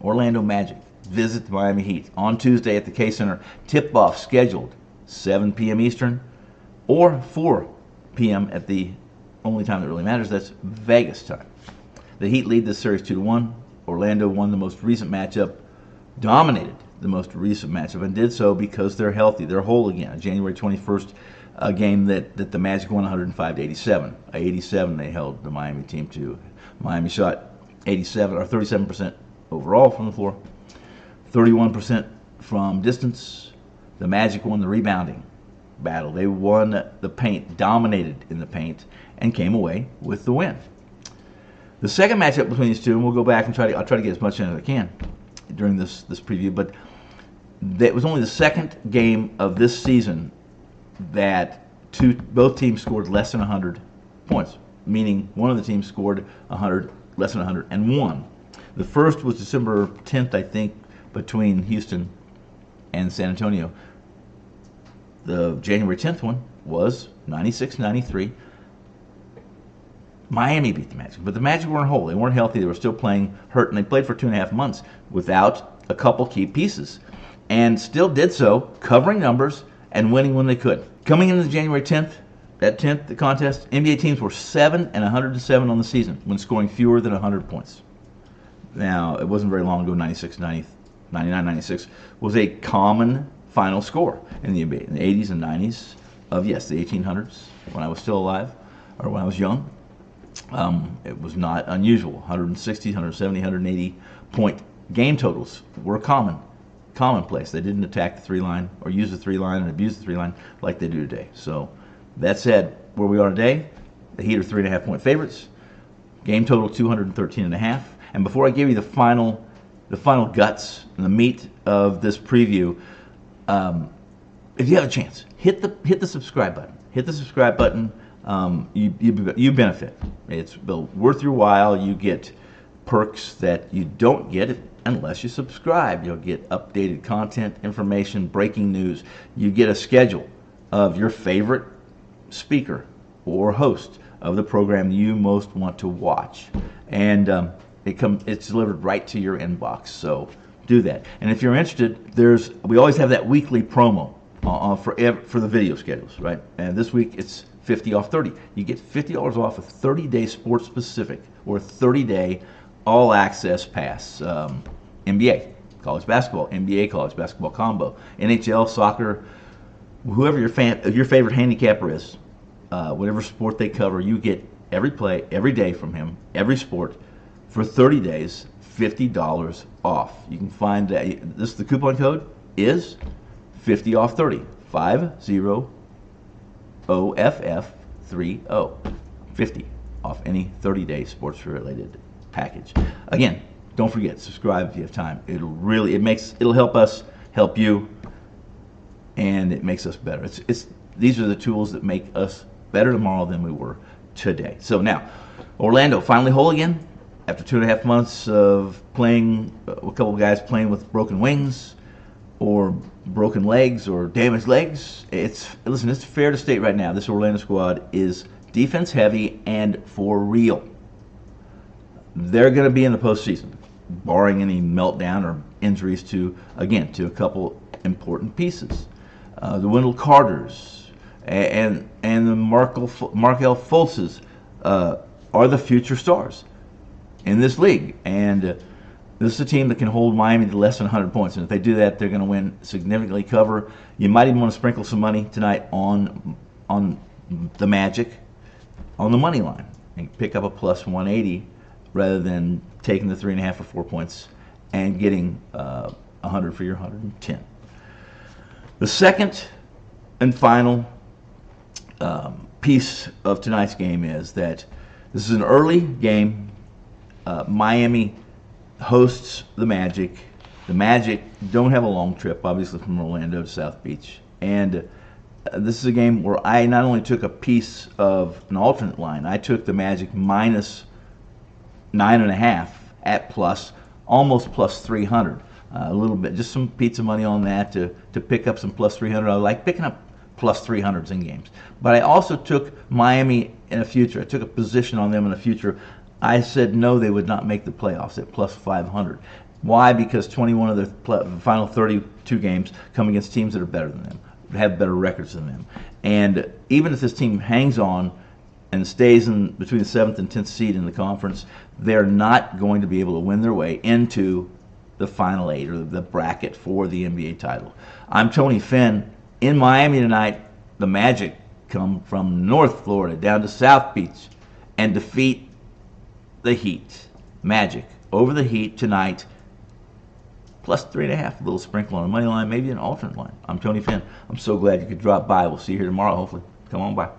Orlando Magic visit the Miami Heat on Tuesday at the K Center. Tip-off scheduled 7 p.m. Eastern or 4 p.m. at the only time that really matters. That's Vegas time. The Heat lead this series 2-1. Orlando won the most recent matchup, dominated the most recent matchup, and did so because they're healthy. They're whole again. A January 21st game that the Magic won 105-87. 87 they held the Miami team to. Miami shot 37% overall from the floor, 31% from distance. The Magic won the rebounding battle. They won the paint, dominated in the paint, and came away with the win. The second matchup between these two, and we'll go back and I'll try to get as much in as I can during this preview, but it was only the second game of this season that both teams scored less than 100 points, meaning one of the teams scored less than 101. The first was December 10th, I think, between Houston and San Antonio. The January 10th one was 96-93. Miami beat the Magic, but the Magic weren't whole. They weren't healthy. They were still playing hurt, and they played for 2.5 months without a couple key pieces, and still did so, covering numbers and winning when they could. Coming into the January 10th, the contest, NBA teams were 7-107 on the season when scoring fewer than 100 points. Now, it wasn't very long ago, 99-96 was a common final score in the NBA in the 80s and 90s of, yes, the 1800s, when I was still alive, or when I was young. It was not unusual. 160, 170, 180 point game totals were commonplace. They didn't attack the 3-line or use the 3-line and abuse the 3-line like they do today. So that said, where we are today, the Heat are 3.5 point favorites. Game total 213.5. And before I give you the final guts and the meat of this preview, if you have a chance, hit the subscribe button. Hit the subscribe button. You benefit. It's worth your while. You get perks that you don't get unless you subscribe. You'll get updated content, information, breaking news. You get a schedule of your favorite speaker or host of the program you most want to watch, and it's delivered right to your inbox. So do that. And if you're interested, we always have that weekly promo for the video schedules, right? And this week it's 50 off 30. You get $50 off a 30-day sports specific or 30-day all access pass. NBA, college basketball, NBA, college basketball combo, NHL, soccer, whoever your favorite handicapper is, whatever sport they cover, you get every play, every day from him, every sport for 30 days, $50 off. You can find the coupon code is 50 off 30, 50 OFF30, 50 off any 30-day sports-related package. Again, don't forget, subscribe if you have time. It'll help us help you, and it makes us better. These are the tools that make us better tomorrow than we were today. So now, Orlando finally whole again after 2.5 months of playing. A couple of guys playing with broken wings, or broken legs, or damaged legs. It's fair to state right now, this Orlando squad is defense heavy and for real. They're going to be in the postseason, barring any meltdown or injuries to a couple important pieces. The Wendell Carters and the Markel Fultzes are the future stars in this league, and this is a team that can hold Miami to less than 100 points, and if they do that, they're going to win significantly. Cover. You might even want to sprinkle some money tonight on the Magic on the money line and pick up a plus 180 rather than taking the 3.5 or 4 points and getting 100 for your 110. The second and final piece of tonight's game is that this is an early game. Miami hosts the Magic. The Magic don't have a long trip, obviously, from Orlando to South Beach. And this is a game where I not only took a piece of an alternate line, I took the Magic minus 9.5 at almost plus 300. A little bit, just some pizza money on that to pick up some plus 300. I like picking up plus 300s in games. But I also took Miami in a future. I took a position on them in the future. I said no, they would not make the playoffs at plus 500. Why? Because 21 of their final 32 games come against teams that are better than them, have better records than them. And even if this team hangs on and stays in between the 7th and 10th seed in the conference, they're not going to be able to win their way into the Final 8 or the bracket for the NBA title. I'm Tony Finn in Miami tonight. The Magic come from North Florida down to South Beach and defeat the Heat. Magic over the Heat tonight, plus 3.5, a little sprinkle on the money line, maybe an alternate line. I'm Tony Finn. I'm so glad you could drop by. We'll see you here tomorrow, hopefully. Come on by.